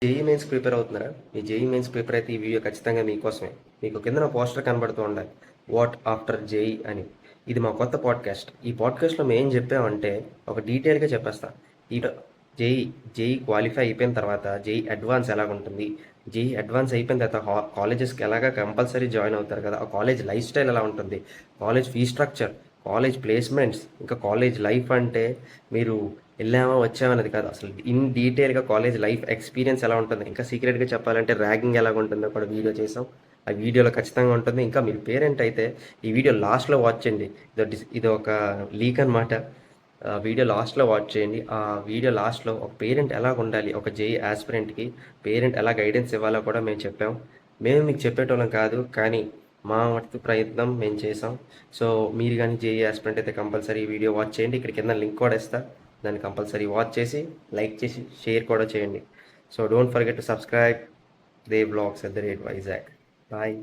JEE mains prepare అవుతున్నారా? ఈ JEE mains prepare అయితే ఈ వీడియో ఖచ్చితంగా మీకోసమే. మీకు కిందన పోస్టర్ కనబడుతూ ఉండాలి. వాట్ ఆఫ్టర్ జేఈ అని. ఇది మా కొత్త పాడ్కాస్ట్. ఈ పాడ్కాస్ట్లో మేము ఏం చెప్పామంటే ఒక డీటెయిల్గా చెప్పేస్తా. ఈ జేఈ జేఈ క్వాలిఫై అయిపోయిన తర్వాత జేఈ అడ్వాన్స్ ఎలాగుంటుంది, జేఈ అడ్వాన్స్ అయిపోయిన తర్వాత కాలేజెస్కి ఎలాగా కంపల్సరీ జాయిన్ అవుతారు కదా, ఆ కాలేజ్ లైఫ్ స్టైల్ ఎలా ఉంటుంది, college fee structure, college placements, ఇంకా కాలేజ్ లైఫ్ అంటే మీరు వెళ్ళామా వచ్చామన్నది కాదు, అసలు ఇన్ డీటెయిల్గా కాలేజ్ లైఫ్ ఎక్స్పీరియన్స్ ఎలా ఉంటుంది, ఇంకా సీక్రెట్గా చెప్పాలంటే ర్యాగింగ్ ఎలా ఉంటుందో కూడా వీడియో చేసాం. ఆ వీడియోలో ఖచ్చితంగా ఉంటుంది. ఇంకా మీరు పేరెంట్ అయితే ఈ వీడియో లాస్ట్లో వాచ్ చేయండి. ఇది ఒక లీక్ అనమాట. వీడియో లాస్ట్లో వాచ్ చేయండి. ఆ వీడియో లాస్ట్లో ఒక పేరెంట్ ఎలా ఉండాలి, ఒక జేఈ ఆస్పిరెంట్కి పేరెంట్ ఎలా గైడెన్స్ ఇవ్వాలో కూడా మేము చెప్పాం. మేము మీకు చెప్పేటోళ్ళం కాదు, కానీ మా మటుకు ప్రయత్నం మేము చేసాం. సో మీరు కానీ జేఈ ఆస్పిరెంట్ అయితే కంపల్సరీ ఈ వీడియో వాచ్ చేయండి. ఇక్కడ కింద లింక్ కూడా ఇస్తా. దాన్ని కంపల్సరీ వాచ్ చేసి లైక్ చేసి షేర్ కూడా చేయండి. So don't forget to subscribe Dev vlogs @Vizag. Bye.